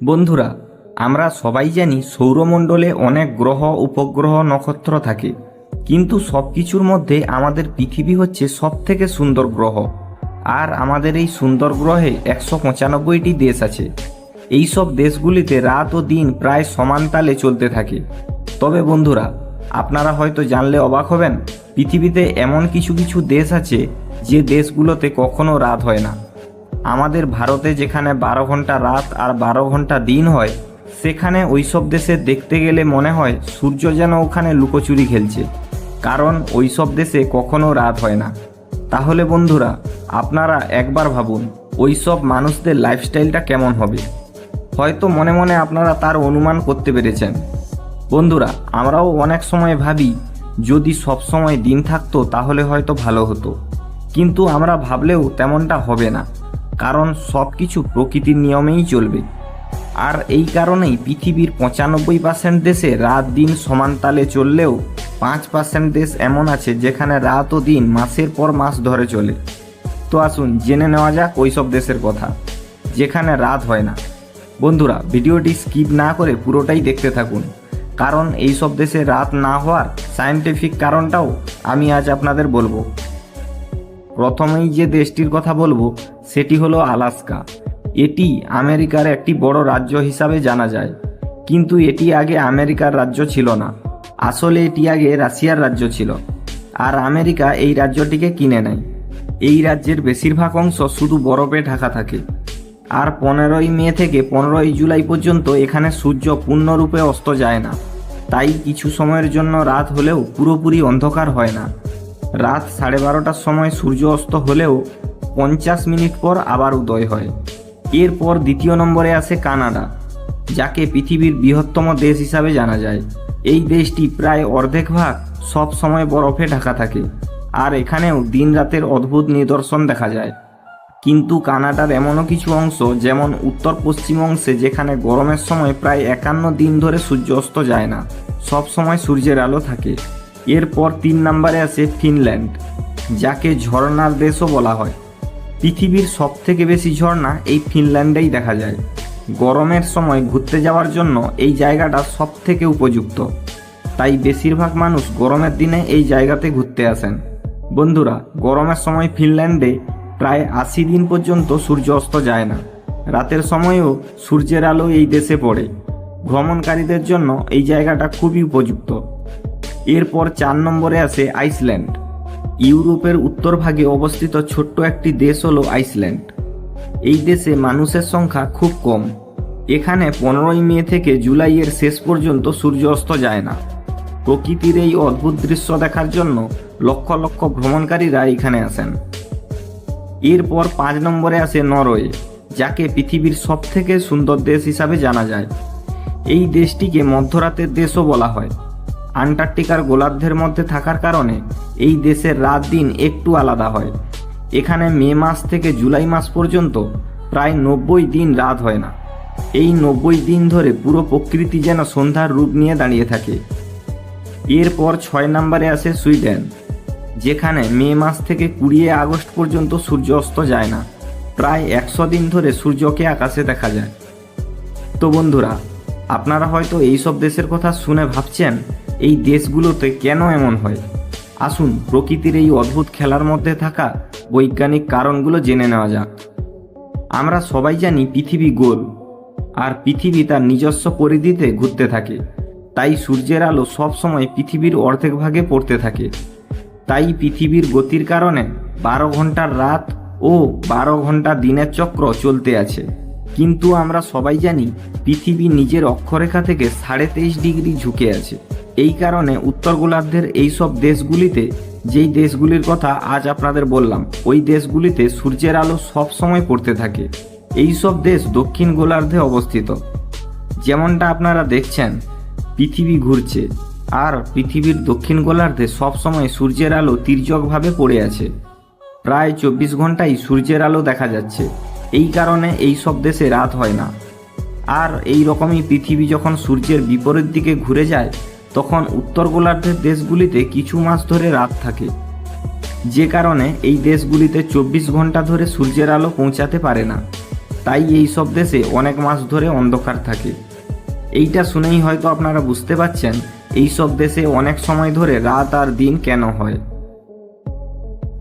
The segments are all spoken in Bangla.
বন্ধুরা, আমরা সবাই জানি সৌরমণ্ডলে অনেক গ্রহ উপগ্রহ নক্ষত্র থাকে, কিন্তু সব কিছুর মধ্যে আমাদের পৃথিবী হচ্ছে সব থেকে সুন্দর গ্রহ। আর আমাদের এই সুন্দর গ্রহে 195টি দেশ আছে। এই সব দেশগুলিতে রাত ও দিন প্রায় সমান তালে চলতে থাকে। তবে বন্ধুরা, আপনারা হয়তো জানলে অবাক হবেন, পৃথিবীতে এমন কিছু কিছু দেশ আছে যে দেশগুলোতে কখনো রাত হয় না। আমাদের ভারতে যেখানে 12 ঘন্টা রাত আর 12 ঘন্টা দিন হয়, সেখানে ওইসব দেশে দেখতে গেলে মনে হয় সূর্য যেন ওখানে লুকোচুরি খেলছে, কারণ ওইসব দেশে কখনো রাত হয় না। তাহলে বন্ধুরা, আপনারা একবার ভাবুন ওইসব মানুষদের লাইফস্টাইলটা কেমন হবে। হয়তো মনে মনে আপনারা তার অনুমান করতে পেরেছেন। বন্ধুরা, আমরাও অনেক সময় ভাবি যদি সব সময় দিন থাকতো তাহলে হয়তো ভালো হতো, কিন্তু আমরা ভাবলেও তেমনটা হবে না, কারণ সব কিছু প্রকৃতির নিয়মেই চলবে। আর এই কারণেই পৃথিবীর 95% দেশে রাত দিন সমান তালে চললেও 5% দেশ এমন আছে যেখানে রাত ও দিন মাসের পর মাস ধরে চলে। তো আসুন জেনে নেওয়া যাক ওইসব দেশের কথা যেখানে রাত হয় না। বন্ধুরা, ভিডিওটি স্কিপ না করে পুরোটাই দেখতে থাকুন, কারণ এইসব দেশে রাত না হওয়ার সায়েন্টিফিক কারণটাও আমি আজ আপনাদের বলবো। প্রথমেই যে দেশটির কথা বলবো সেটি হলো আলাস্কা। এটি আমেরিকার একটি বড় রাজ্য হিসাবে জানা যায়, কিন্তু এটি আগে আমেরিকার রাজ্য ছিল না। আসলে এটি আগে রাশিয়ার রাজ্য ছিল, আর আমেরিকা এই রাজ্যটিকে কিনে নেয়। এই রাজ্যের বেশিরভাগ অংশ শুধু বরফে ঢাকা থাকে, আর 15ই মে থেকে 15ই জুলাই পর্যন্ত এখানে সূর্য পূর্ণরূপে অস্ত যায় না। তাই কিছু সময়ের জন্য রাত হলেও পুরোপুরি অন্ধকার হয় না। রাত 12:30টার সময় সূর্য অস্ত হলেও 50 মিনিট পর আবার উদয় হয়। এরপর দ্বিতীয় নম্বরে আসে কানাডা, যাকে পৃথিবীর বৃহত্তম দেশ হিসাবে জানা যায়। এই দেশটি প্রায় অর্ধেক ভাগ সব সময় বরফে ঢাকা থাকে, আর এখানেও দিন রাতের অদ্ভুত নিদর্শন দেখা যায়। কিন্তু কানাডার এমনও কিছু অংশ, যেমন উত্তর পশ্চিম অংশে, যেখানে গরমের সময় প্রায় 51 দিন ধরে সূর্য অস্ত যায় না, সব সময় সূর্যের আলো থাকে। এরপর 3 নম্বরে আসে ফিনল্যান্ড, যাকে ঝর্ণার দেশও বলা হয়। পৃথিবীর সব থেকে বেশি ঝর্ণা এই ফিনল্যান্ডেই দেখা যায়। গরমের সময় ঘুরতে যাওয়ার জন্য এই জায়গাটা সব থেকে উপযুক্ত, তাই বেশিরভাগ মানুষ গরমের দিনে এই জায়গাতে ঘুরতে আসেন। বন্ধুরা, গরমের সময় ফিনল্যান্ডে প্রায় 80 দিন পর্যন্ত সূর্য অস্ত যায় না। রাতের সময়েও সূর্যের আলো এই দেশে পড়ে। ভ্রমণকারীদের জন্য এই জায়গাটা খুবই উপযুক্ত। এরপর 4 নম্বরে আসে আইসল্যান্ড। ইউরোপের উত্তরভাগে অবস্থিত ছোট্ট একটি দেশ হলো আইসল্যান্ড। এই দেশে মানুষের সংখ্যা খুব কম। এখানে 15ই মে থেকে জুলাইয়ের শেষ পর্যন্ত সূর্য অস্ত যায় না। প্রকৃতির এই অদ্ভুত দৃশ্য দেখার জন্য লক্ষ লক্ষ ভ্রমণকারীরা এখানে আসেন। এরপর 5 নম্বরে আসে নরওয়ে, যাকে পৃথিবীর সব থেকে সুন্দর দেশ হিসাবে জানা যায়। এই দেশটিকে মধ্যরাতের দেশও বলা হয়। আন্টার্কটিকার গোলার্ধের মধ্যে থাকার কারণে এই দেশের রাত দিন একটু আলাদা হয়। এখানে মে মাস থেকে জুলাই মাস পর্যন্ত প্রায় 90 দিন রাত হয় না। এই 90 দিন ধরে পুরো প্রকৃতি যেন সন্ধ্যার রূপ নিয়ে দাঁড়িয়ে থাকে। এরপর 6 নম্বরে আসে সুইডেন, যেখানে মে মাস থেকে 20 আগস্ট পর্যন্ত সূর্য অস্ত যায় না। প্রায় 100 দিন ধরে সূর্যকে আকাশে দেখা যায়। তো বন্ধুরা, আপনারা হয়তো এইসব দেশের কথা শুনে ভাবছেন এই দেশগুলোতে কেন এমন হয়। আসুন প্রকৃতির এই অদ্ভুত খেলার মধ্যে থাকা বৈজ্ঞানিক কারণগুলো জেনে নেওয়া যাক। আমরা সবাই জানি পৃথিবী গোল, আর পৃথিবী তার নিজস্ব পরিধিতে ঘুরতে থাকে। তাই সূর্যের আলো সব সময় পৃথিবীর অর্ধেক ভাগে পড়তে থাকে। তাই পৃথিবীর গতির কারণে 12 ঘন্টার রাত ও 12 ঘন্টা দিনের চক্র চলতে আছে। কিন্তু আমরা সবাই জানি পৃথিবী নিজের অক্ষরেখা থেকে 23.5 ডিগ্রি ঝুঁকে আছে। এই কারণে উত্তর গোলার্ধের এইসব দেশগুলিতে, যেই দেশগুলির কথা আজ আপনাদের বললাম, ওই দেশগুলিতে সূর্যের আলো সব সময় পড়তে থাকে। এই সব দেশ দক্ষিণ গোলার্ধে অবস্থিত। যেমনটা আপনারা দেখছেন, পৃথিবী ঘুরছে, আর পৃথিবীর দক্ষিণ গোলার্ধে সবসময় সূর্যের আলো তির্যকভাবে পড়ে আছে। প্রায় 24 ঘন্টাই সূর্যের আলো দেখা যাচ্ছে। এই কারণে এই সব দেশে রাত হয় না। আর এই রকমই পৃথিবী যখন সূর্যের বিপরীত দিকে ঘুরে যায়, তখন উত্তর গোলার্ধের দেশগুলিতে কিছু মাস ধরে রাত থাকে, যে কারণে এই দেশগুলিতে 24 ঘন্টা ধরে সূর্যের আলো পৌঁছাতে পারে না। তাই এই সব দেশে অনেক মাস ধরে অন্ধকার থাকে। এইটা শুনেই হয়তো আপনারা বুঝতে পারছেন এই সব দেশে অনেক সময় ধরে রাত আর দিন কেন হয়।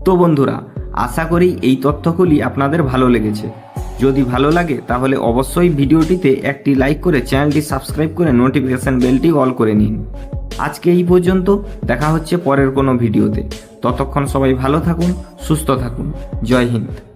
তো বন্ধুরা, আশা করি এই তথ্যগুলি আপনাদের ভালো লেগেছে। যদি ভালো লাগে তাহলে অবশ্যই ভিডিওটিতে একটি লাইক করে চ্যানেলটি সাবস্ক্রাইব করে নোটিফিকেশন বেলটি অল করে নিন। আজকে এই পর্যন্ত, দেখা হচ্ছে পরের কোনো ভিডিওতে। ততক্ষণ সবাই ভালো থাকুন, সুস্থ থাকুন। জয় হিন্দ।